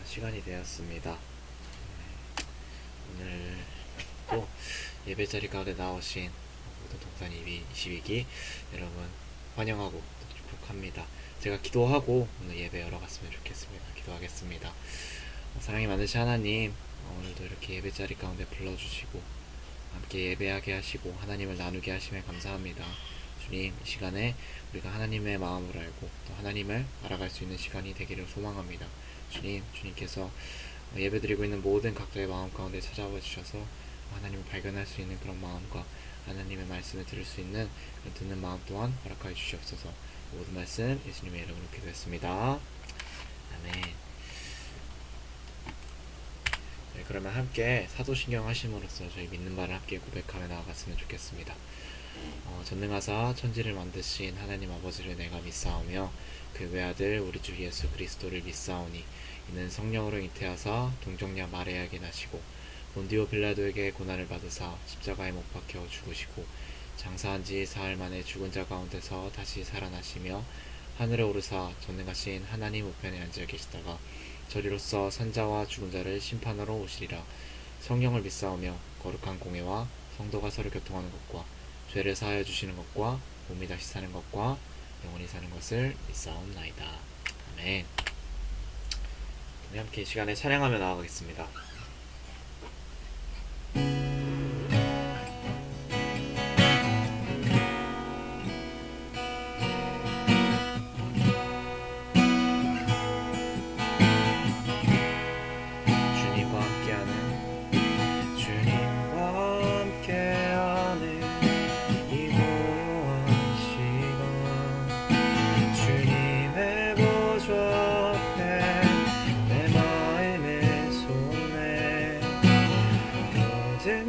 시간이 되었습니다. 오늘 또 예배 자리 가운데 나오신 모든 동산 22기 여러분 환영하고 축복합니다. 제가 기도하고 오늘 예배 열어갔으면 좋겠습니다. 기도하겠습니다. 사랑이 많으신 하나님, 오늘도 이렇게 예배 자리 가운데 불러주시고 함께 예배하게 하시고 하나님을 나누게 하시면 감사합니다. 주님, 이 시간에 우리가 하나님의 마음을 알고 또 하나님을 알아갈 수 있는 시간이 되기를 소망합니다. 주님, 주님께서 예배드리고 있는 모든 각자의 마음 가운데 찾아와 주셔서 하나님을 발견할 수 있는 그런 마음과 하나님의 말씀을 들을 수 있는 듣는 마음 또한 허락하여 주시옵소서. 모든 말씀 예수님의 이름으로 기도했습니다. 아멘. 네, 그러면 함께 사도신경 하심으로써 저희 믿는 바를 함께 고백하며 나아갔으면 좋겠습니다. 전능하사 천지를 만드신 하나님 아버지를 내가 믿사오며 그 외아들 우리 주 예수 그리스도를 믿사오니 이는 성령으로 잉태하사 동정녀 마리아에게 나시고 본디오 빌라도에게 고난을 받으사 십자가에 못 박혀 죽으시고 장사한 지 사흘 만에 죽은 자 가운데서 다시 살아나시며 하늘에 오르사 전능하신 하나님 우편에 앉아 계시다가 저리로서 산자와 죽은 자를 심판하러 오시리라. 성령을 믿사오며 거룩한 공회와 성도가 서로 교통하는 것과 죄를 사하여 주시는 것과 몸이 다시 사는 것과 영원히 사는 것을 믿사옵나이다. 아멘. 우리 함께 이 시간에 찬양하며 나아가겠습니다. 주님과 함께하는 주님과 함께하는 이 고요한 시간 주님의 보좌 앞에 내 마음의 손에 모든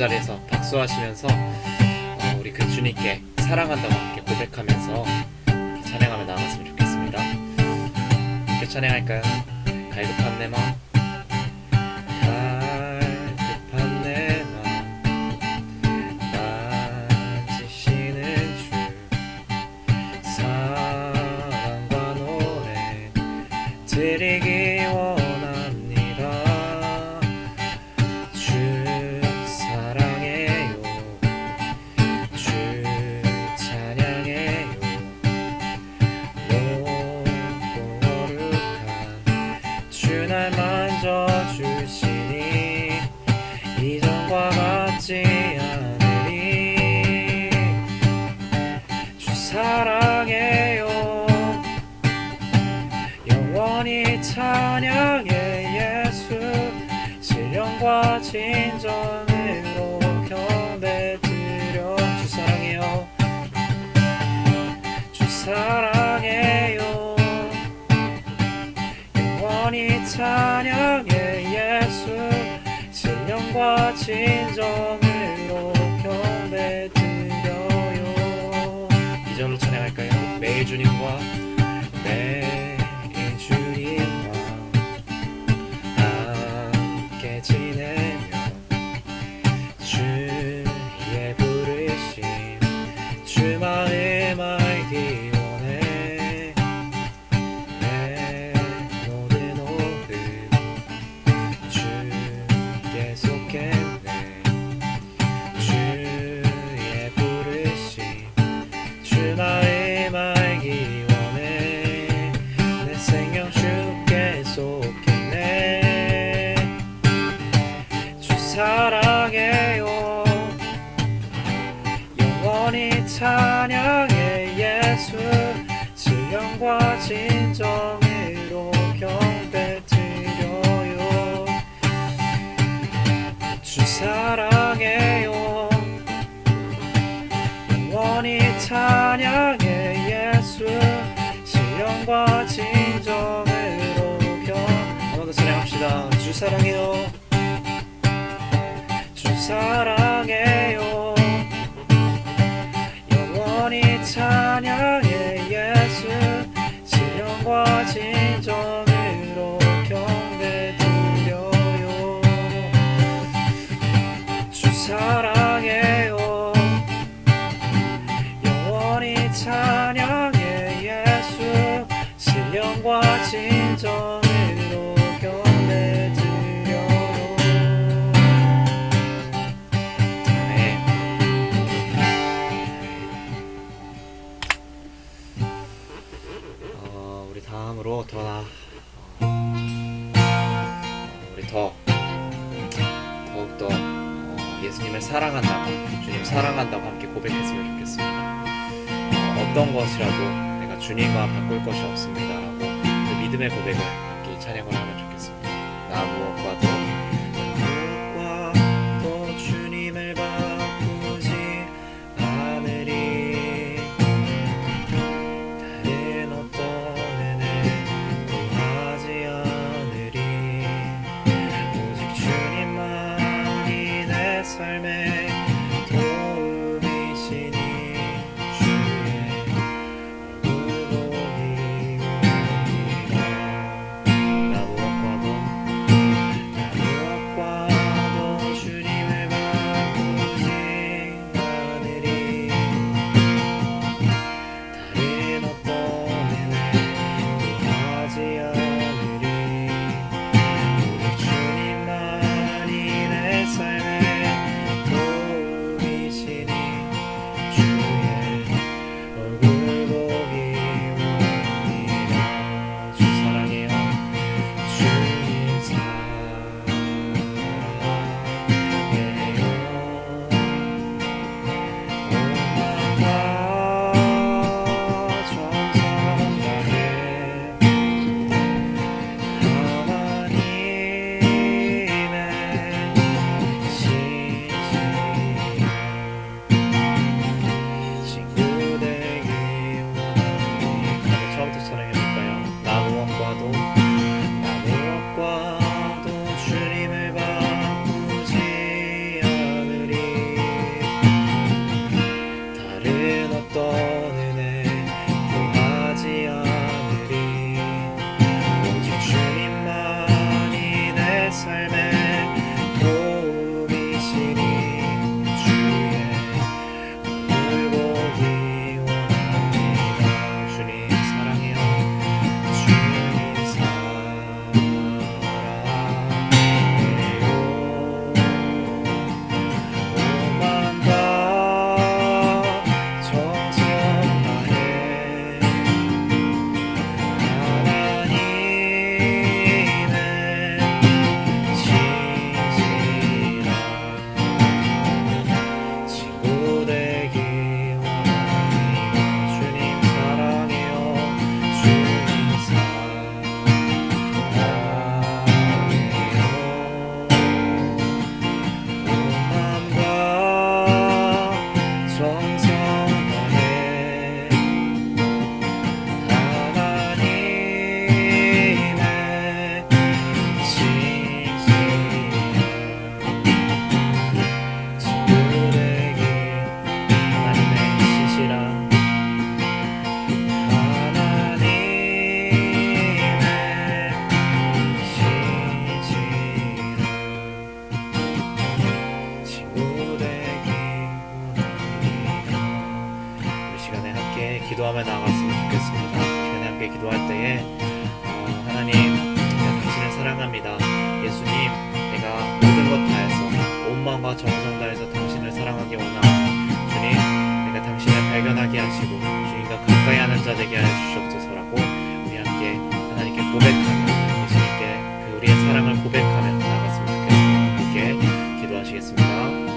자리에서 박수하시면서 우리 그 주님께 사랑한다고 함께 고백하면서 찬양하며 나아갔으면 좋겠습니다. 함께 찬양할까요? 갈급한 내 마음, 갈급한 내 마음 만지시는 주, 사랑과 노래 드리기 원합니다. 주 사랑해요, 주 찬양해요. 높고 거룩한 주 날 만져주시니 이전과 같지 않으리. 주 사랑해요, 영원히 찬양해 예수. 신령과 진정으로 경배드려. 주 사랑해요, 주 사랑해요, 영원히 찬양해 예수. 신령과 진정으로 경배드려요. 이절로 찬양할까요? 매일 주님과 매일 주님과 함께 지내며 주의 부르심 주 마음 알기 원해. 내 모든 호흡 주께 속했네. 주의 부르심 주 마음 알기 원해. 내 생명 주께 속했네. 주 사랑해요, 영원히 찬양해 예수. 신령과 진정으로 경배드려요. 주 사랑해요, 영원히 찬양해 예수. 신령과 진정으로 한번 더 찬양합시다. 주 사랑해요, 주 사랑해요, 영원히 찬양해 예수. 신령과 진정으로 경배드려요. 주 사랑해요, 영원히 찬양해 예수. 신령과 진정으로 경배드려요. 네. 우리 다음으로 우리 더욱더 예수님을 사랑한다고, 주님 사랑한다고 함께 고백했으면 좋겠습니다. 어떤 것이라도 내가 주님과 바꿀 것이 없습니다라고 그 믿음의 고백을 함께 찬양을 하면 좋겠습니다. 나 무엇과도 주님을 바꾸지 않으리. 다른 어떤 은혜 구하지 않으리. 오직 주님만이 내 삶의 도움이시니 주의 얼굴 보기 원합니다. 나 무엇과도 주님을 바꾸지 않으리. 다른 어떤 은혜 구하지 않으리. 오직 주님만이 내 삶의 도움이시니 기도하며 나아갔으면 좋겠습니다. 시간에 함께 기도할 때에 하나님, 내가 당신을 사랑합니다. 예수님, 내가 모든 것 다해서 온 마음과 정성 다해서 당신을 사랑하기 원합니다. 주님, 내가 당신을 발견하게 하시고 주님과 가까이 하는 자 되게 하여 주시옵소서라고 우리 함께 하나님께 고백하며 예수님께 그 우리의 사랑을 고백하며 나아갔으면 좋겠습니다. 함께 기도하시겠습니다.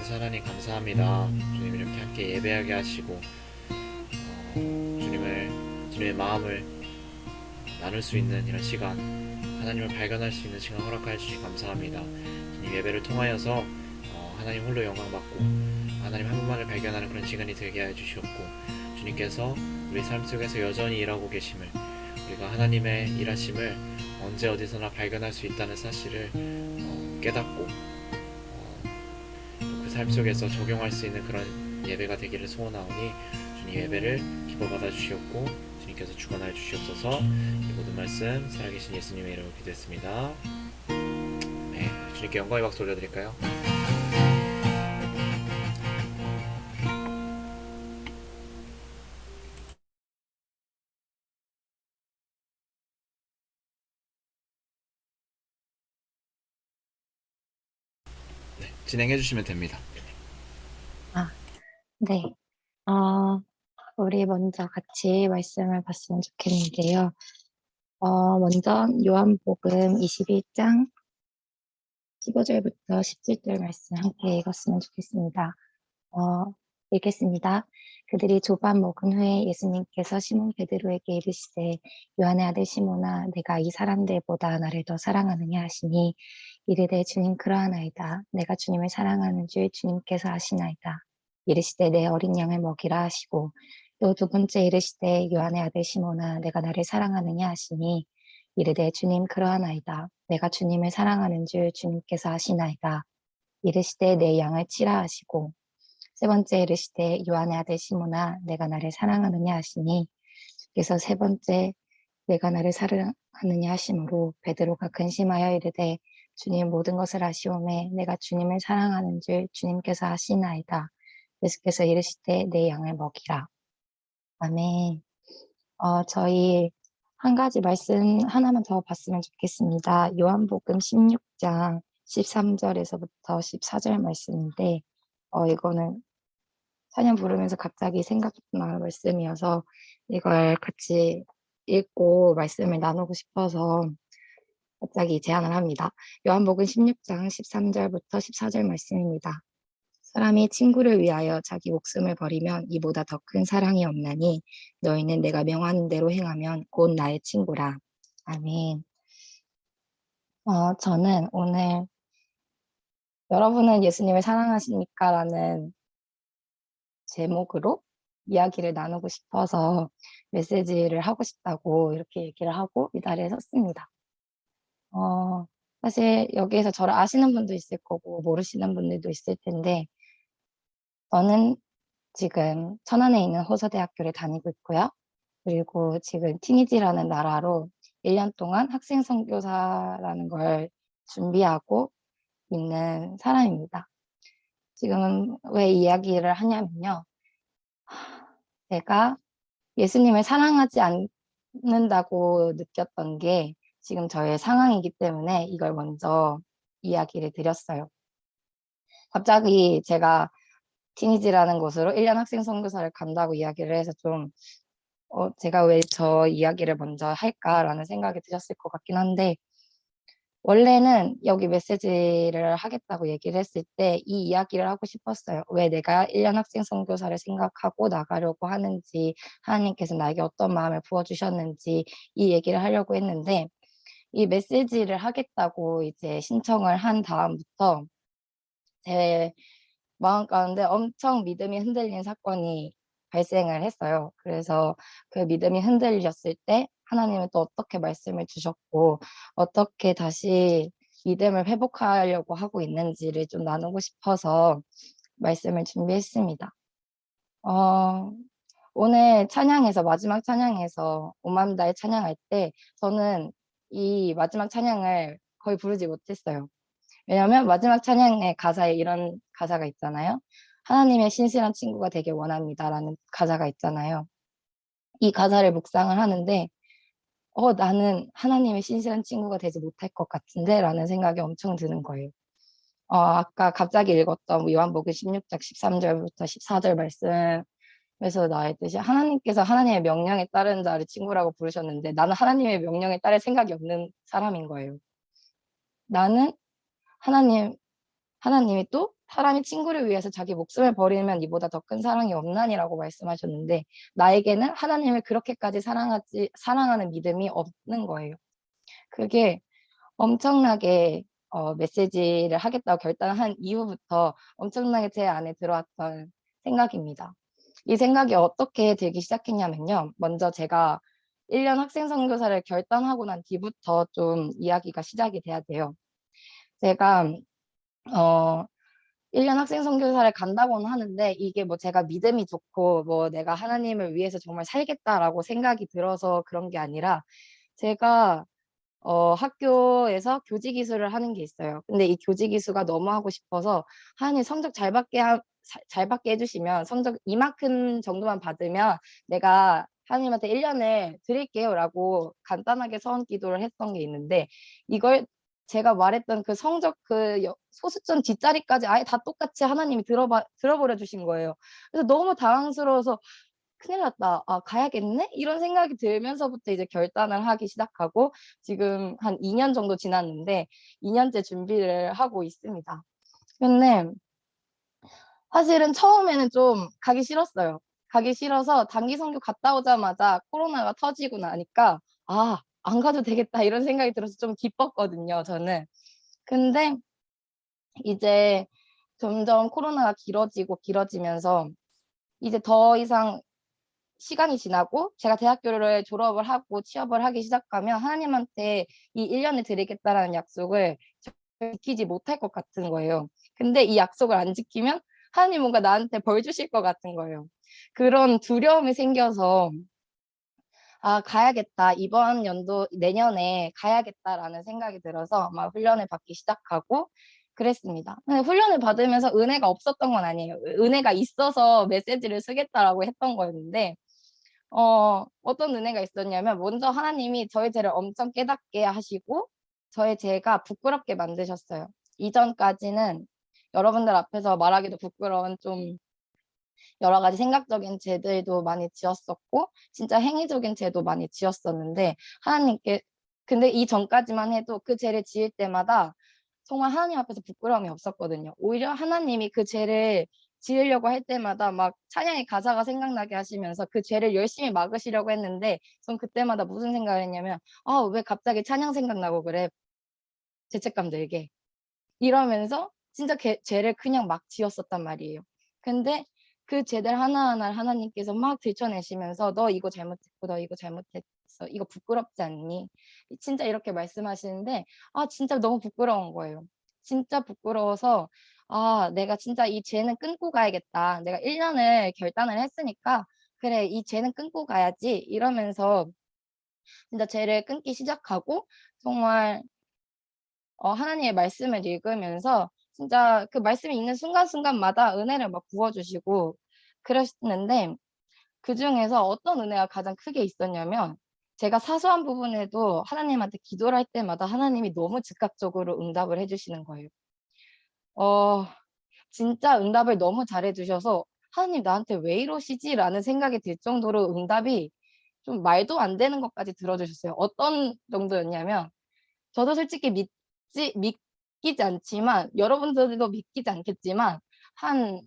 사랑의 하나님 감사합니다. 주님 이렇게 함께 예배하게 하시고 주님의 마음을 나눌 수 있는 이런 시간, 하나님을 발견할 수 있는 시간 허락하여 주시 감사합니다. 주님 예배를 통하여서 하나님 홀로 영광 받고 하나님 한 분만을 발견하는 그런 시간이 되게 하여 주시옵고 주님께서 우리 삶 속에서 여전히 일하고 계심을, 우리가 하나님의 일하심을 언제 어디서나 발견할 수 있다는 사실을 깨닫고 그 삶 속에서 적용할 수 있는 그런 예배가 되기를 소원하오니 주님 예배를 기뻐 받아 주시옵고 주님께서 주관하여 주시옵소서. 이 모든 말씀 살아계신 예수님의 이름으로 기도했습니다. 네, 주님께 영광의 박수 올려드릴까요? 네, 진행해 주시면 됩니다. 아, 네. 어, 우리 먼저 같이 말씀을 봤으면 좋겠는데요. 먼저 요한복음 21장 15절부터 17절 말씀 함께 읽었으면 좋겠습니다. 읽겠습니다. 그들이 조반 먹은 후에 예수님께서 시몬 베드로에게 이르시되 요한의 아들 시몬아 내가 이 사람들보다 나를 더 사랑하느냐 하시니 이르되 주님 그러하나이다. 내가 주님을 사랑하는 줄 주님께서 아시나이다. 이르시되 내 어린 양을 먹이라 하시고 또 두 번째 이르시되 요한의 아들 시몬아 내가 나를 사랑하느냐 하시니 이르되 주님 그러하나이다. 내가 주님을 사랑하는 줄 주님께서 아시나이다. 이르시되 내 양을 치라 하시고 세 번째 이르시되 요한의 아들 시몬아 내가 나를 사랑하느냐 하시니 주께서 세 번째 내가 나를 사랑하느냐 하심으로 베드로가 근심하여 이르되 주님 모든 것을 아시오매 내가 주님을 사랑하는 줄 주님께서 아시나이다. 예수께서 이르시되 내 양을 먹이라. 아멘. 저희 한 가지 말씀 하나만 더 봤으면 좋겠습니다. 요한복음 16장 13절에서부터 14절 말씀인데 이거는 찬양 부르면서 갑자기 생각나는 말씀이어서 이걸 같이 읽고 말씀을 나누고 싶어서 갑자기 제안을 합니다. 요한복음 16장 13절부터 14절 말씀입니다. 사람이 친구를 위하여 자기 목숨을 버리면 이보다 더 큰 사랑이 없나니 너희는 내가 명하는 대로 행하면 곧 나의 친구라. 아멘. 저는 오늘 여러분은 예수님을 사랑하십니까? 라는 제목으로 이야기를 나누고 싶어서 메시지를 하고 싶다고 이렇게 얘기를 하고 이 자리에 섰습니다. 사실 여기에서 저를 아시는 분도 있을 거고 모르시는 분들도 있을 텐데 저는 지금 천안에 있는 호서대학교를 다니고 있고요. 그리고 지금 티니지라는 나라로 1년 동안 학생 선교사라는 걸 준비하고 믿는 사람입니다. 지금 왜 이야기를 하냐면요. 제가 예수님을 사랑하지 않는다고 느꼈던 게 지금 저의 상황이기 때문에 이걸 먼저 이야기를 드렸어요. 갑자기 제가 티니지라는 곳으로 1년 학생 선교사를 간다고 이야기를 해서 좀 제가 왜 저 이야기를 먼저 할까라는 생각이 드셨을 것 같긴 한데, 원래는 여기 메시지를 하겠다고 얘기를 했을 때 이 이야기를 하고 싶었어요. 왜 내가 1년 학생 선교사를 생각하고 나가려고 하는지, 하나님께서 나에게 어떤 마음을 부어주셨는지 이 얘기를 하려고 했는데, 이 메시지를 하겠다고 이제 신청을 한 다음부터 제 마음 가운데 엄청 믿음이 흔들린 사건이 발생을 했어요. 그래서 그 믿음이 흔들렸을 때 하나님은 또 어떻게 말씀을 주셨고 어떻게 다시 믿음을 회복하려고 하고 있는지를 좀 나누고 싶어서 말씀을 준비했습니다. 어, 오늘 찬양에서 마지막 찬양에서 오만다의 찬양할 때 저는 이 마지막 찬양을 거의 부르지 못했어요. 왜냐면 마지막 찬양의 가사에 이런 가사가 있잖아요. 하나님의 신실한 친구가 되길 원합니다라는 가사가 있잖아요. 이 가사를 묵상을 하는데 나는 하나님의 신실한 친구가 되지 못할 것 같은데 라는 생각이 엄청 드는 거예요. 아까 갑자기 읽었던 요한복음 16장 13절부터 14절 말씀에서 나왔듯이 하나님께서 하나님의 명령에 따르는 자를 친구라고 부르셨는데 나는 하나님의 명령에 따를 생각이 없는 사람인 거예요. 나는 하나님이 또 사람이 친구를 위해서 자기 목숨을 버리면 이보다 더 큰 사랑이 없나니라고 말씀하셨는데 나에게는 하나님을 그렇게까지 사랑하는 믿음이 없는 거예요. 그게 엄청나게 메시지를 하겠다고 결단한 이후부터 엄청나게 제 안에 들어왔던 생각입니다. 이 생각이 어떻게 들기 시작했냐면요. 먼저 제가 1년 학생 선교사를 결단하고 난 뒤부터 좀 이야기가 시작이 돼야 돼요. 제가 어 1년 학생 선교사를 간다고는 하는데 이게 뭐 제가 믿음이 좋고 뭐 내가 하나님을 위해서 정말 살겠다라고 생각이 들어서 그런 게 아니라 제가 학교에서 교직 이수를 하는 게 있어요. 근데 이 교직 이수가 너무 하고 싶어서 하나님 성적 잘 받게 해주시면 성적 이만큼 정도만 받으면 내가 하나님한테 1년을 드릴게요라고 간단하게 서원 기도를 했던 게 있는데 이걸 제가 말했던 그 성적 소수점 뒷자리까지 아예 다 똑같이 하나님이 들어버려 주신 거예요. 그래서 너무 당황스러워서 '큰일 났다. 아 가야겠네?' 이런 생각이 들면서부터 이제 결단을 하기 시작하고 지금 한 2년 정도 지났는데 2 년째 준비를 하고 있습니다. 근데 사실은 처음에는 좀 가기 싫었어요. 가기 싫어서 단기 선교 갔다 오자마자 코로나가 터지고 나니까 '아 안 가도 되겠다.' 이런 생각이 들어서 좀 기뻤거든요 저는. 근데 이제 점점 코로나가 길어지면서 이제 더 이상 시간이 지나고 제가 대학교를 졸업을 하고 취업을 하기 시작하면 하나님한테 이 1 년을 드리겠다라는 약속을 지키지 못할 것 같은 거예요. 근데 이 약속을 안 지키면 하나님 뭔가 나한테 벌 주실 것 같은 거예요. 그런 두려움이 생겨서 '아 가야겠다. 이번 연도 내년에 가야겠다.'라는 생각이 들어서 막 훈련을 받기 시작하고 그랬습니다. 근데 훈련을 받으면서 은혜가 없었던 건 아니에요. 은혜가 있어서 메시지를 쓰겠다라고 했던 거였는데 어떤 은혜가 있었냐면 먼저 하나님이 저의 죄를 엄청 깨닫게 하시고 저의 죄가 부끄럽게 만드셨어요. 이전까지는 여러분들 앞에서 말하기도 부끄러운 좀 여러 가지 생각적인 죄들도 많이 지었었고 진짜 행위적인 죄도 많이 지었었는데 하나님께 근데 이전까지만 해도 그 죄를 지을 때마다 정말 하나님 앞에서 부끄러움이 없었거든요. 오히려 하나님이 그 죄를 지으려고 할 때마다 막 찬양의 가사가 생각나게 하시면서 그 죄를 열심히 막으시려고 했는데 전 그때마다 무슨 생각을 했냐면 '아 왜 갑자기 찬양 생각나고 그래. 죄책감 들게.' 이러면서 진짜 죄를 그냥 막 지었었단 말이에요. 근데 그 죄들 하나하나를 하나님께서 막 들춰내시면서 "너 이거 잘못했고 너 이거 잘못했어. 이거 부끄럽지 않니?" 진짜 이렇게 말씀하시는데 진짜 너무 부끄러운 거예요. 진짜 부끄러워서 '아 내가 진짜 이 죄는 끊고 가야겠다. 내가 1 년을 결단을 했으니까 그래 이 죄는 끊고 가야지.' 이러면서 진짜 죄를 끊기 시작하고 정말 하나님의 말씀을 읽으면서 진짜 그 말씀이 있는 순간순간마다 은혜를 막 부어 주시고 그러시는데, 그중에서 어떤 은혜가 가장 크게 있었냐면, 제가 사소한 부분에도 하나님한테 기도를 할 때마다 하나님이 너무 즉각적으로 응답을 해 주시는 거예요. 어 진짜 응답을 너무 잘해 주셔서 '하나님 나한테 왜 이러시지?'라는 생각이 들 정도로 응답이 좀 말도 안 되는 것까지 들어 주셨어요. 어떤 정도였냐면, 저도 솔직히 믿기지 않지만, 여러분들도 믿기지 않겠지만, 한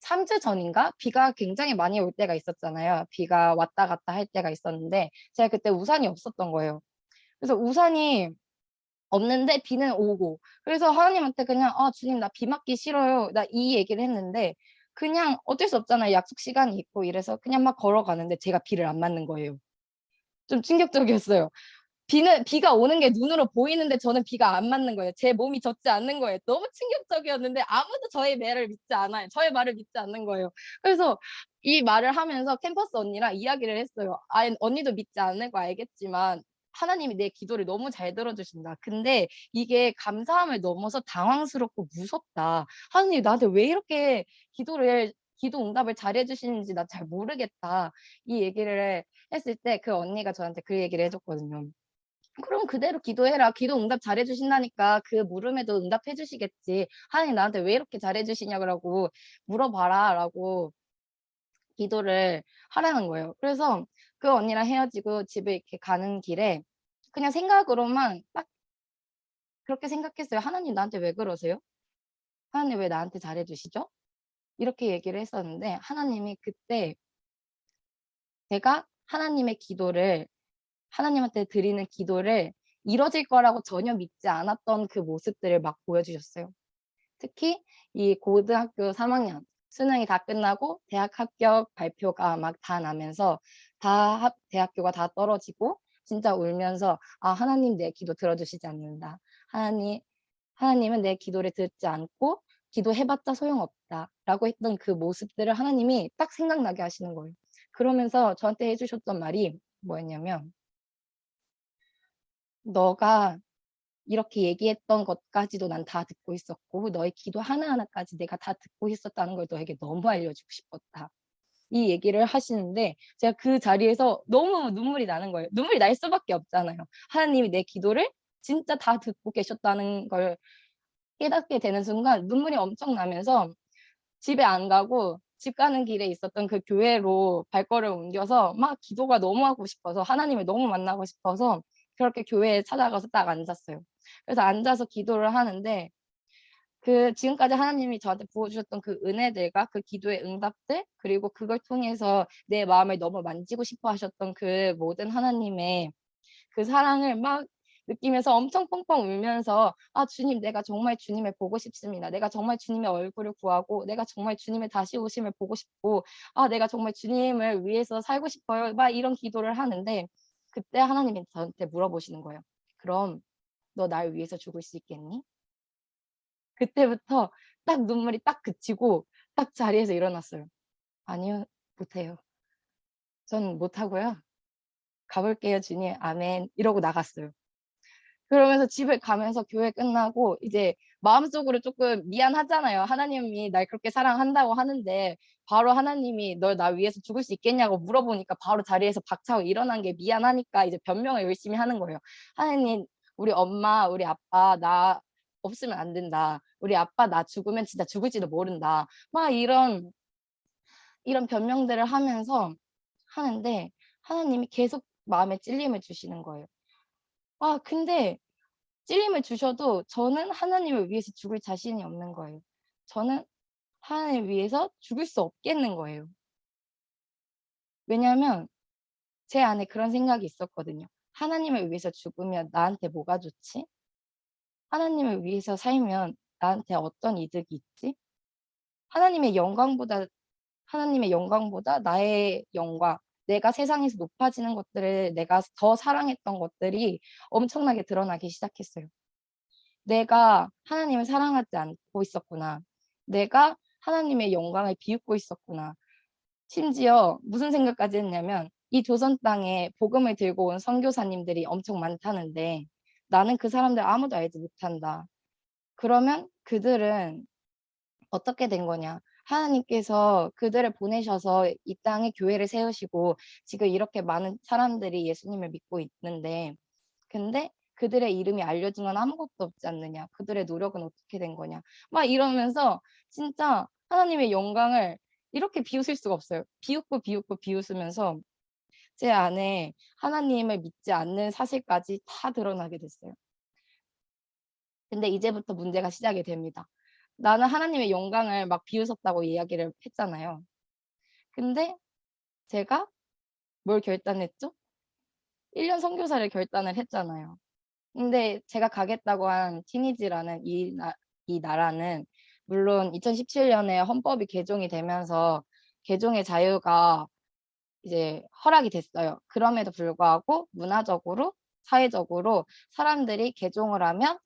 3주 전인가 비가 굉장히 많이 올 때가 있었잖아요. 비가 왔다 갔다 할 때가 있었는데 제가 그때 우산이 없었던 거예요. 그래서 우산이 없는데 비는 오고, 그래서 하나님한테 그냥 "아 주님 나 비 맞기 싫어요." 나 이 얘기를 했는데, 그냥 어쩔 수 없잖아요. 약속 시간이 있고 이래서 그냥 막 걸어가는데 제가 비를 안 맞는 거예요. 좀 충격적이었어요. 비가 오는 게 눈으로 보이는데 저는 비가 안 맞는 거예요. 제 몸이 젖지 않는 거예요. 너무 충격적이었는데 아무도 저의 말을 믿지 않아요. 저의 말을 믿지 않는 거예요. 그래서 이 말을 하면서 캠퍼스 언니랑 이야기를 했어요. "아 언니도 믿지 않을 거 알겠지만 하나님이 내 기도를 너무 잘 들어 주신다. 근데 이게 감사함을 넘어서 당황스럽고 무섭다. 하나님이 나한테 왜 이렇게 기도 응답을 잘해 주시는지 나 잘 모르겠다." 이 얘기를 했을 때 그 언니가 저한테 그 얘기를 해 줬거든요. "그럼 그대로 기도해라. 기도 응답 잘해 주신다니까 그 물음에도 응답해 주시겠지. 하나님 나한테 왜 이렇게 잘해 주시냐고 물어봐라."라고 기도를 하라는 거예요. 그래서 그 언니랑 헤어지고 집에 이렇게 가는 길에 그냥 생각으로만 딱 그렇게 생각했어요. '하나님 나한테 왜 그러세요? 하나님 왜 나한테 잘해 주시죠?' 이렇게 얘기를 했었는데, 하나님이 그때 제가 하나님한테 드리는 기도를 이뤄질 거라고 전혀 믿지 않았던 그 모습들을 막 보여주셨어요. 특히 이 고등학교 3 학년 수능이 다 끝나고 대학 합격 발표가 막 다 나면서 대학교가 다 떨어지고 진짜 울면서 '아 하나님 내 기도 들어 주시지 않는다. 하나님 하나님은 내 기도를 듣지 않고 기도해 봤자 소용없다.'라고 했던 그 모습들을 하나님이 딱 생각나게 하시는 거예요. 그러면서 저한테 해 주셨던 말이 뭐였냐면, "너가 이렇게 얘기했던 것까지도 난 다 듣고 있었고 너의 기도 하나하나까지 내가 다 듣고 있었다는 걸 너에게 너무 알려주고 싶었다." 이 얘기를 하시는데 제가 그 자리에서 너무 눈물이 나는 거예요. 눈물이 날 수밖에 없잖아요. 하나님이 내 기도를 진짜 다 듣고 계셨다는 걸 깨닫게 되는 순간 눈물이 엄청 나면서 집에 안 가고 집 가는 길에 있었던 그 교회로 발걸음을 옮겨서 막 기도가 너무 하고 싶어서, 하나님을 너무 만나고 싶어서 그렇게 교회에 찾아가서 딱 앉았어요. 그래서 앉아서 기도를 하는데, 그 지금까지 하나님이 저한테 부어 주셨던 그 은혜들과 그 기도의 응답들, 그리고 그걸 통해서 내 마음을 너무 만지고 싶어 하셨던 그 모든 하나님의 그 사랑을 막 느끼면서 엄청 펑펑 울면서 "아 주님 내가 정말 주님을 보고 싶습니다. 내가 정말 주님의 얼굴을 구하고 내가 정말 주님의 다시 오심을 보고 싶고 아 내가 정말 주님을 위해서 살고 싶어요." 막 이런 기도를 하는데, 그때 하나님이 저한테 물어보시는 거예요. "그럼 너 날 위해서 죽을 수 있겠니?" 그때부터 딱 눈물이 딱 그치고 딱 자리에서 일어났어요. "아니요. 못해요. 전 못하고요. 가볼게요 주님. 아멘." 이러고 나갔어요. 그러면서 집에 가면서 교회 끝나고 이제 마음속으로 쪼끔 미안하잖아요. 하나님이 날 그렇게 사랑한다고 하는데 바로 하나님이 "널 나 위해서 죽을 수 있겠냐."고 물어보니까 바로 자리에서 박차고 일어난 게 미안하니까 이제 변명을 열심히 하는 거예요. "하나님 우리 엄마, 우리 아빠 나 없으면 안 된다. 우리 아빠 나 죽으면 진짜 죽을지도 모른다." 막 이런 변명들을 하면서 하는데 하나님이 계속 마음에 찔림을 주시는 거예요. 근데 찔림을 주셔도 저는 하나님을 위해서 죽을 자신이 없는 거예요. 저는 하나님을 위해서 죽을 수 없겠는 거예요. 왜냐하면 제 안에 그런 생각이 있었거든요. '하나님을 위해서 죽으면 나한테 뭐가 좋지? 하나님을 위해서 살면 나한테 어떤 이득이 있지? 하나님의 영광보다 하나님의 영광보다 나의 영광, 내가 세상에서 높아지는 것들을 내가 더 사랑했던 것들이 엄청나게 드러나기 시작했어요. '내가 하나님을 사랑하지 않고 있었구나. 내가 하나님의 영광을 비웃고 있었구나.' 심지어 무슨 생각까지 했냐면, 이 조선 땅에 복음을 들고 온 선교사님들이 엄청 많다는데 나는 그 사람들 아무도 알지 못한다. 그러면 그들은 어떻게 된 거냐? 하나님께서 그들을 보내셔서 이 땅에 교회를 세우시고 지금 이렇게 많은 사람들이 예수님을 믿고 있는데 근데 그들의 이름이 알려진 건 아무것도 없지 않느냐. 그들의 노력은 어떻게 된 거냐. 막 이러면서 진짜 하나님의 영광을 이렇게 비웃을 수가 없어요. 비웃고 비웃고 비웃으면서 제 안에 하나님을 믿지 않는 사실까지 다 드러나게 됐어요. 근데 이제부터 문제가 시작이 됩니다. 나는 하나님의 영광을 막 비웃었다고 이야기를 했잖아요. 근데 제가 뭘 결단했죠? 1년 선교사를 결단을 했잖아요. 근데 제가 가겠다고 한 티니지라는 이 나라는 물론 2017 년에 헌법이 개정이 되면서 개종의 자유가 이제 허락이 됐어요. 그럼에도 불구하고 문화적으로 사회적으로 사람들이 개종을 하면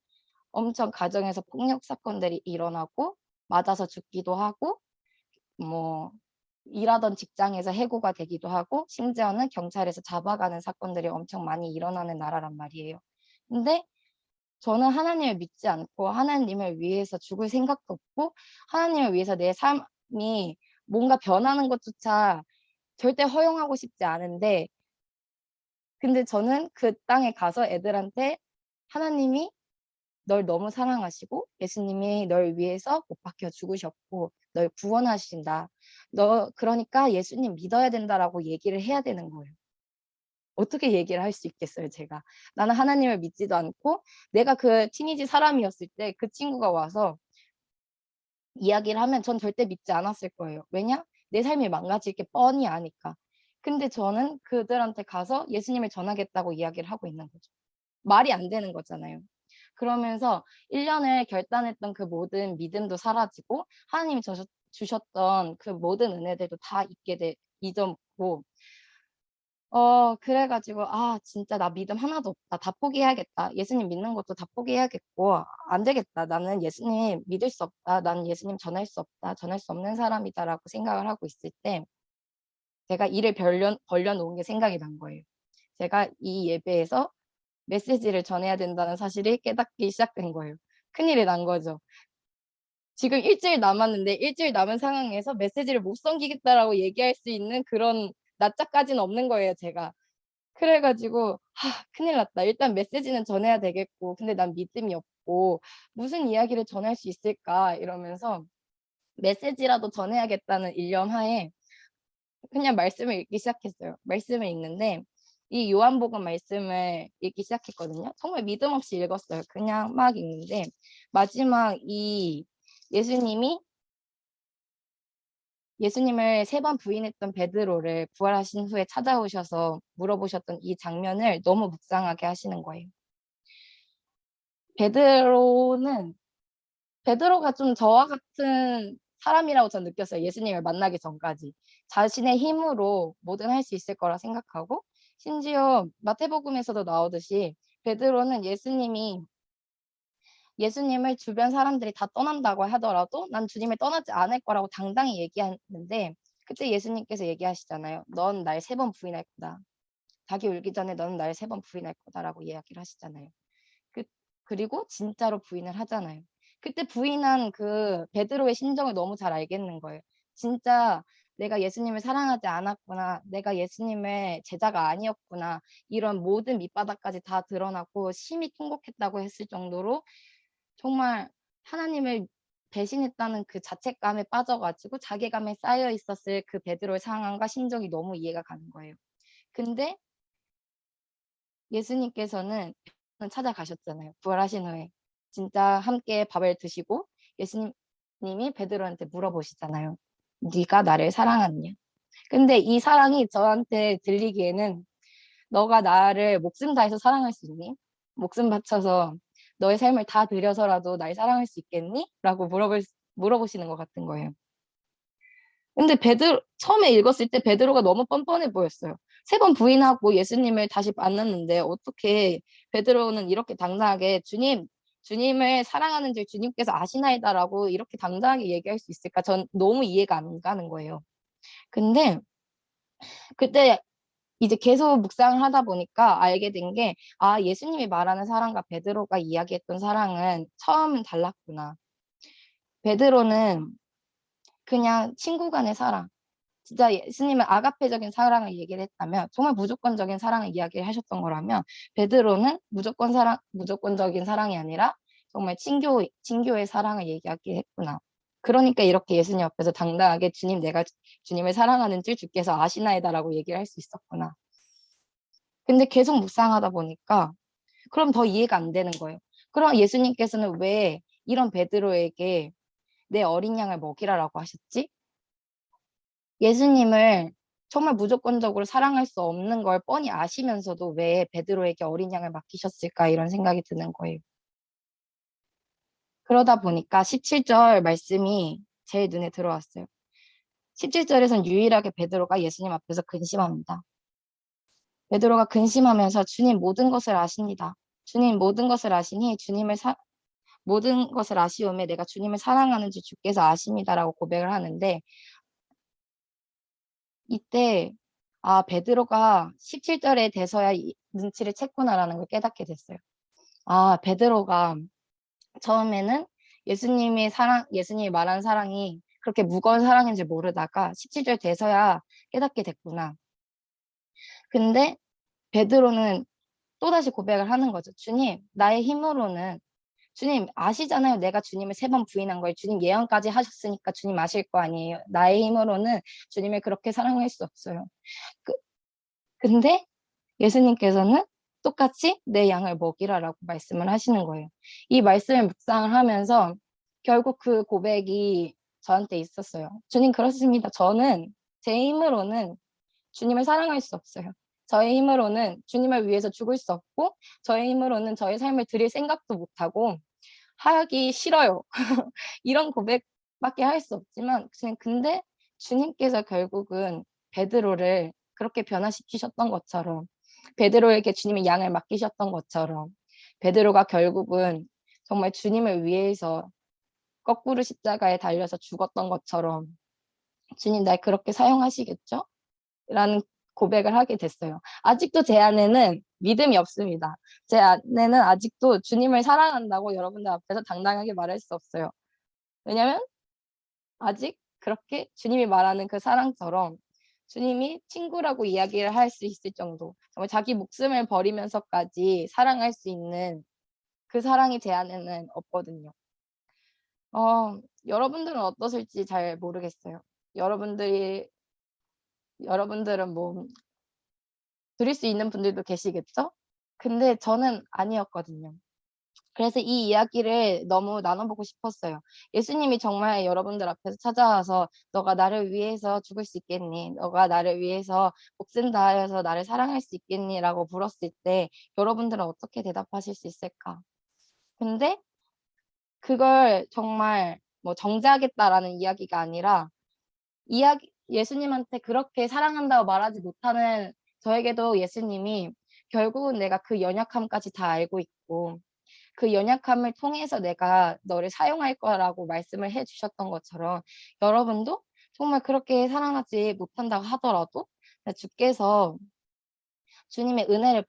엄청 가정에서 폭력 사건들이 일어나고 맞아서 죽기도 하고 뭐 일하던 직장에서 해고가 되기도 하고 심지어는 경찰에서 잡아가는 사건들이 엄청 많이 일어나는 나라란 말이에요. 근데 저는 하나님을 믿지 않고 하나님을 위해서 죽을 생각도 없고 하나님을 위해서 내 삶이 뭔가 변하는 것조차 절대 허용하고 싶지 않은데 근데 저는 그 땅에 가서 애들한테 하나님이 널 너무 사랑하시고 예수님이 널 위해서 못 박혀 죽으셨고 널 구원하신다. 너 그러니까 예수님 믿어야 된다라고 얘기를 해야 되는 거예요. 어떻게 얘기를 할 수 있겠어요, 제가. 나는 하나님을 믿지도 않고 내가 그 티니지 사람이었을 때 그 친구가 와서 이야기를 하면 전 절대 믿지 않았을 거예요. 왜냐? 내 삶이 망가질 게 뻔히 아니까. 근데 저는 그들한테 가서 예수님을 전하겠다고 이야기를 하고 있는 거죠. 말이 안 되는 거잖아요. 그러면서 1 년을 결단했던 그 모든 믿음도 사라지고 하나님이 주셨던 그 모든 은혜들도 다 잊어먹고 그래 가지고 '아 진짜 나 믿음 하나도 없다. 다 포기해야겠다. 예수님 믿는 것도 다 포기해야겠고 안 되겠다. 나는 예수님 믿을 수 없다. 나는 예수님 전할 수 없다. 전할 수 없는 사람이다.'라고 생각을 하고 있을 때 제가 이를 벌려 놓은 게 생각이 난 거예요. 제가 이 예배에서 메시지를 전해야 된다는 사실을 깨닫기 시작된 거예요. 큰일이 난 거죠. 지금 1 주일 남았는데 1 주일 남은 상황에서 메시지를 못 섬기겠다라고 얘기할 수 있는 그런 낯짝까지는 없는 거예요, 제가. 그래 가지고 '아 큰일 났다. 일단 메시지는 전해야 되겠고 근데 난 믿음이 없고 무슨 이야기를 전할 수 있을까?' 이러면서 메시지라도 전해야겠다는 일념하에 그냥 말씀을 읽기 시작했어요. 말씀을 읽는데 이 요한복음 말씀을 읽기 시작했거든요. 정말 믿음 없이 읽었어요. 그냥 막 읽는데 마지막 이 예수님이 예수님을 3번 부인했던 베드로를 부활하신 후에 찾아오셔서 물어보셨던 이 장면을 너무 묵상하게 하시는 거예요. 베드로는 베드로가 좀 저와 같은 사람이라고 저는 느꼈어요, 예수님을 만나기 전까지. 자신의 힘으로 뭐든 할 수 있을 거라 생각하고 심지어 마태복음에서도 나오듯이 베드로는 예수님을 주변 사람들이 다 떠난다고 하더라도 "난 주님을 떠나지 않을 거라고 당당히 얘기했는데 그때 예수님께서 얘기하시잖아요. "넌 날 3번 부인할 거다. 닭이 울기 전에 너는 날 3번 부인할 거다."라고 이야기를 하시잖아요. 그 그리고 진짜로 부인을 하잖아요. 그때 부인한 그 베드로의 심정을 너무 잘 알겠는 거예요. 진짜 '내가 예수님을 사랑하지 않았구나. 내가 예수님의 제자가 아니었구나.' 이런 모든 밑바닥까지 다 드러나고 심히 통곡했다고 했을 정도로 정말 하나님을 배신했다는 그 자책감에 빠져 가지고 자괴감에 쌓여 있었을 그 베드로의 상황과 심정이 너무 이해가 가는 거예요. 근데 예수님께서는 찾아가셨잖아요, 부활하신 후에. 진짜 함께 밥을 드시고 예수님이 베드로한테 물어보시잖아요. "네가 나를 사랑하느냐?" 근데 이 사랑이 저한테 들리기에는 "너가 나를 목숨 다해서 사랑할 수 있니? 목숨 바쳐서 너의 삶을 다 들여서라도 날 사랑할 수 있겠니?" 라고 물어보시는 것 같은 거예요. 근데 처음에 읽었을 때 베드로가 너무 뻔뻔해 보였어요. 3번 부인하고 예수님을 다시 만났는데 어떻게 베드로는 이렇게 당당하게 주님을 사랑하는 줄 주님께서 아시나이다라고 이렇게 당당하게 얘기할 수 있을까? 전 너무 이해가 안 가는 거예요. 근데 그때 이제 계속 묵상을 하다 보니까 알게 된 게, 아, 예수님이 말하는 사랑과 베드로가 이야기했던 사랑은 처음은 달랐구나. 베드로는 그냥 친구 간의 사랑, 진짜 예수님은 아가페적인 사랑을 얘기를 했다면, 정말 무조건적인 사랑을 이야기를 하셨던 거라면, 베드로는 무조건적인 사랑이 아니라 정말 친교의 사랑을 얘기하기 했구나. 그러니까 이렇게 예수님 앞에서 당당하게 주님, 내가 주님을 사랑하는 줄 주께서 아시나이다라고 얘기를 할 수 있었구나. 근데 계속 묵상하다 보니까 그럼 더 이해가 안 되는 거예요. 그럼 예수님께서는 왜 이런 베드로에게 내 어린 양을 먹이라라고 하셨지? 예수님을 정말 무조건적으로 사랑할 수 없는 걸 뻔히 아시면서도 왜 베드로에게 어린 양을 맡기셨을까 이런 생각이 드는 거예요. 그러다 보니까 17절 말씀이 제일 눈에 들어왔어요. 17절에선 유일하게 베드로가 예수님 앞에서 근심합니다. 베드로가 근심하면서 주님 모든 것을 아십니다. 주님 모든 것을 아시니 모든 것을 아시오매 내가 주님을 사랑하는지 주께서 아십니다라고 고백을 하는데, 이때 아, 베드로가 17절에 돼서야 눈치를 챘구나라는 걸 깨닫게 됐어요. 아, 베드로가 처음에는 예수님이 말한 사랑이 그렇게 무거운 사랑인지 모르다가 17절 돼서야 깨닫게 됐구나. 근데 베드로는 또다시 고백을 하는 거죠. 주님, 나의 힘으로는, 주님 아시잖아요. 내가 주님을 3번 부인한 걸. 주님 예언까지 하셨으니까 주님 아실 거 아니에요. 나의 힘으로는 주님을 그렇게 사랑할 수 없어요. 그, 근데 예수님께서는 똑같이 내 양을 먹이라라고 말씀을 하시는 거예요. 이 말씀을 묵상을 하면서 결국 그 고백이 저한테 있었어요. 주님, 그렇습니다. 저는 제 힘으로는 주님을 사랑할 수 없어요. 저의 힘으로는 주님을 위해서 죽을 수 없고, 저의 힘으로는 저의 삶을 드릴 생각도 못하고, 하기 싫어요. 이런 고백밖에 할 수 없지만, 근데 주님께서 결국은 베드로를 그렇게 변화시키셨던 것처럼, 베드로에게 주님의 양을 맡기셨던 것처럼, 베드로가 결국은 정말 주님을 위해서 거꾸로 십자가에 달려서 죽었던 것처럼, 주님 날 그렇게 사용하시겠죠? 라는 고백을 하게 됐어요. 아직도 제 안에는 믿음이 없습니다. 제 안에는 아직도 주님을 사랑한다고 여러분들 앞에서 당당하게 말할 수 없어요. 왜냐면 아직 그렇게 주님이 말하는 그 사랑처럼 주님이 친구라고 이야기를 할 수 있을 정도, 정말 자기 목숨을 버리면서까지 사랑할 수 있는 그 사랑이 제 안에는 없거든요. 여러분들은 어떠실지 잘 모르겠어요. 여러분들은 뭐 드릴 수 있는 분들도 계시겠죠? 근데 저는 아니었거든요. 그래서 이 이야기를 너무 나눠보고 싶었어요. 예수님이 정말 여러분들 앞에서 찾아와서 너가 나를 위해서 죽을 수 있겠니? 너가 나를 위해서 목숨 다하여서 나를 사랑할 수 있겠니? 라고 물었을 때 여러분들은 어떻게 대답하실 수 있을까? 근데 그걸 정말 뭐 정죄하겠다라는 이야기가 아니라, 예수님한테 그렇게 사랑한다고 말하지 못하는 저에게도 예수님이 결국은 내가 그 연약함까지 다 알고 있고, 그 연약함을 통해서 내가 너를 사용할 거라고 말씀을 해 주셨던 것처럼, 여러분도 정말 그렇게 사랑하지 못한다고 하더라도 주께서 주님의 은혜를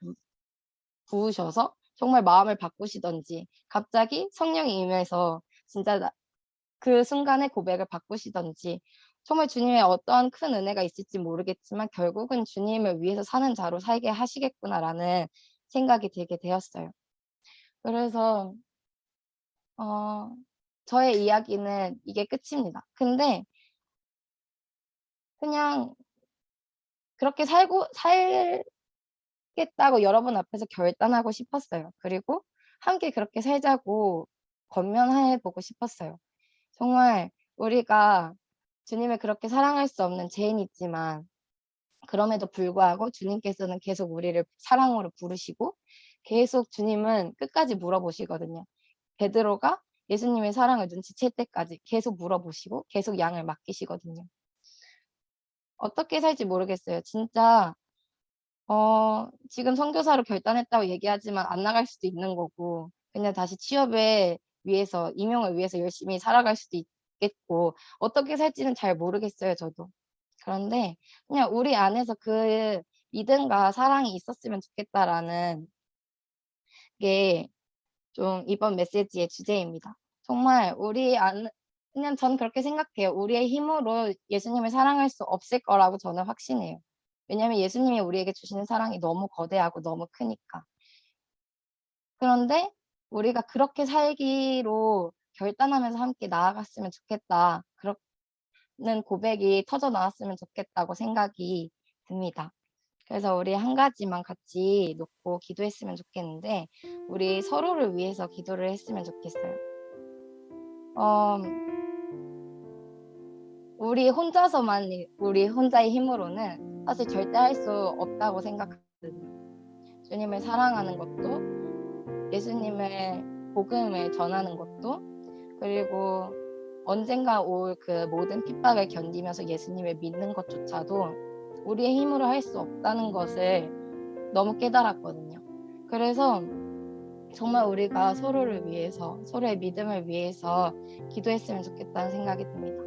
부으셔서 정말 마음을 바꾸시든지, 갑자기 성령이 임해서 진짜 그 순간에 고백을 바꾸시든지, 정말 주님의 어떠한 큰 은혜가 있을지 모르겠지만 결국은 주님을 위해서 사는 자로 살게 하시겠구나라는 생각이 들게 되었어요. 그래서 어 저의 이야기는 이게 끝입니다. 근데 그냥 그렇게 살겠다고 여러분 앞에서 결단하고 싶었어요. 그리고 함께 그렇게 살자고 권면해 보고 싶었어요. 정말 우리가 주님을 그렇게 사랑할 수 없는 죄인이지만, 그럼에도 불구하고 주님께서는 계속 우리를 사랑으로 부르시고 계속 주님은 끝까지 물어보시거든요. 베드로가 예수님의 사랑을 눈치챌 때까지 계속 물어보시고 계속 양을 맡기시거든요. 어떻게 살지 모르겠어요. 진짜 지금 선교사로 결단했다고 얘기하지만 안 나갈 수도 있는 거고, 그냥 다시 취업에 위해서, 임용을 위해서 열심히 살아갈 수도 있겠고, 어떻게 살지는 잘 모르겠어요, 저도. 그런데 그냥 우리 안에서 그 믿음과 사랑이 있었으면 좋겠다라는 게 좀 이번 메시지의 주제입니다. 정말 우리 안 그냥 저는 그렇게 생각해요. 우리의 힘으로 예수님을 사랑할 수 없을 거라고 저는 확신해요. 왜냐하면 예수님이 우리에게 주시는 사랑이 너무 거대하고 너무 크니까. 그런데 우리가 그렇게 살기로 결단하면서 함께 나아갔으면 좋겠다. 그런 고백이 터져 나왔으면 좋겠다고 생각이 듭니다. 그래서 우리 한 가지만 같이 놓고 기도했으면 좋겠는데 우리 서로를 위해서 기도를 했으면 좋겠어요. 어 우리 혼자의 힘으로는 사실 절대 할 수 없다고 생각하거든요. 주님을 사랑하는 것도 예수님의 복음을 전하는 것도 그리고 언젠가 올 그 모든 핍박을 견디면서 예수님을 믿는 것조차도 우리의 힘으로 할 수 없다는 것을 너무 깨달았거든요. 그래서 정말 우리가 서로를 위해서 서로의 믿음을 위해서 기도했으면 좋겠다는 생각이 듭니다.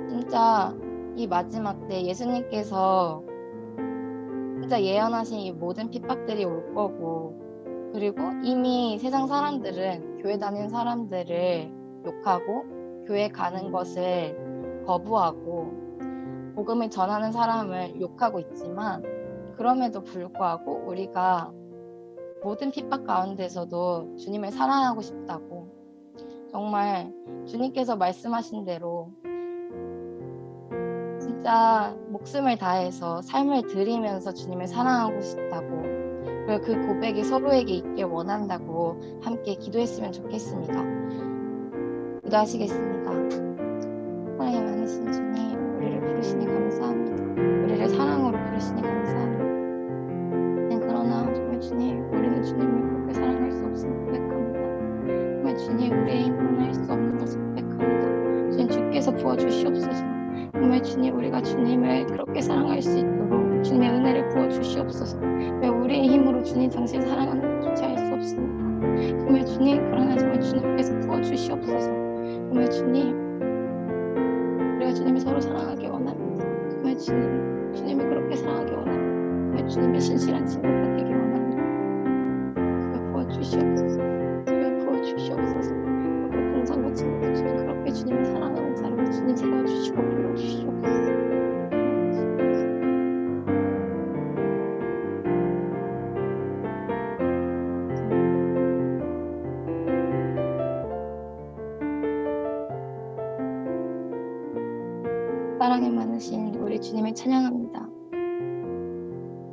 진짜 이 마지막 때 예수님께서 진짜 예언하신 이 모든 핍박들이 올 거고 그리고 이미 세상 사람들은 교회 다니는 사람들을 욕하고 교회 가는 것을 거부하고 복음을 전하는 사람을 욕하고 있지만 그럼에도 불구하고 우리가 모든 핍박 가운데서도 주님을 사랑하고 싶다고 정말 주님께서 말씀하신 대로 진짜 목숨을 다해서 삶을 드리면서 주님을 사랑하고 싶다고 그리고 그 고백이 서로에게 있길 원한다고 함께 기도했으면 좋겠습니다. 기도하시겠습니다. 사랑이 많으신 주님, 우리를 부르시니 감사합니다. 우리를 사랑으로 부르시니 감사합니다. 네, 그러나 정말 주님, 우리는 주님을 그렇게 사랑할 수 없음을 고백합니다. 정말 주님, 우리의 힘으로는 할 수 없는 것을 고백합니다. 주님, 주께서 부어주시옵소서. 정말 주님, 우리가 주님을 그렇게 사랑할 수 있도록 주님의 은혜를 부어주시옵소서. 왜 우리의 힘으로 주님 당신 사랑하는 것조차 할 수 없습니다. 정말 주님, 그러나 정말 주님께서 부어주시옵소서. 정말 주님, 우리가 주님을 서로 사랑하기 원합니다. 정말 주님을 그렇게 사랑하기 원합니다. 정말 주님의 신실한 친구가 되기 원합니다. 정말 부어주시옵소서. 정말 부어주시옵소서. 우리 동상과 친구들 주님 그렇게 주님을 사랑하는 사람을 주님 세워주시고 불러주시옵소서. 사랑이 많으신 우리 주님을 찬양합니다.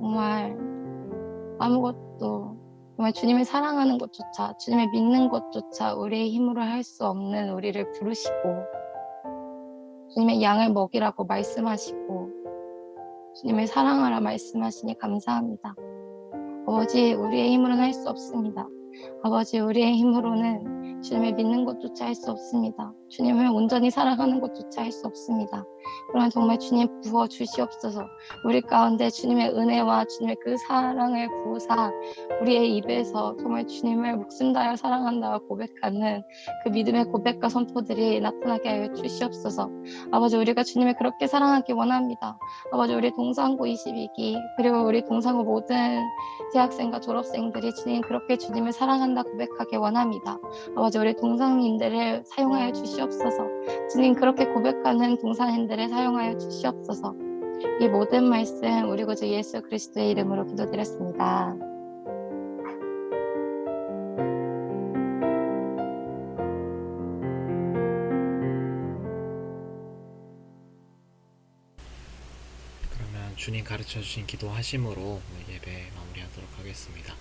정말 아무것도 정말 주님을 사랑하는 것조차 주님을 믿는 것조차 우리의 힘으로 할 수 없는 우리를 부르시고 주님의 양을 먹이라고 말씀하시고 주님을 사랑하라 말씀하시니 감사합니다. 아버지 우리의 힘으로는 할 수 없습니다. 아버지 우리의 힘으로는 주님을 믿는 것조차 할 수 없습니다. 주님을 온전히 사랑하는 것조차 할 수 없습니다. 그러나 정말 주님 부어주시옵소서. 우리 가운데 주님의 은혜와 주님의 그 사랑을 부으사 우리의 입에서 정말 주님을 목숨 다하여 사랑한다고 고백하는 그 믿음의 고백과 선포들이 나타나게 하여 주시옵소서. 아버지 우리가 주님을 그렇게 사랑하기 원합니다. 아버지 우리 동상고 22기 그리고 우리 동상고 모든 재학생과 졸업생들이 주님 그렇게 주님을 사랑한다 고백하기 원합니다. 아버지 우리 동상인들을 사용하여 주시옵소서. 주님 그렇게 고백하는 동상인들을 사용하여 주시옵소서. 이 모든 말씀 우리 구주 예수 그리스도의 이름으로 기도드렸습니다. 그러면 주님 가르쳐 주신 기도하심으로 오늘 예배 마무리하도록 하겠습니다.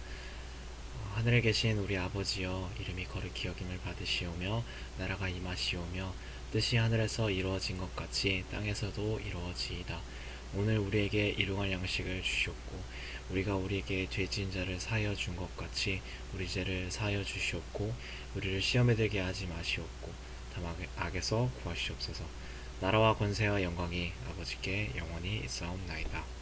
하늘에 계신 우리 아버지여 이름이 거룩히 여김을 받으시오며 나라가 임하시오며 뜻이 하늘에서 이루어진 것 같이 땅에서도 이루어지이다. 오늘 우리에게 일용할 양식을 주시옵고 우리가 우리에게 죄 지은 자를 사하여 준 것 같이 우리 죄를 사하여 주시옵고 우리를 시험에 들게 하지 마시옵고 다만 악에서 구하시옵소서. 나라와 권세와 영광이 아버지께 영원히 있사옵나이다.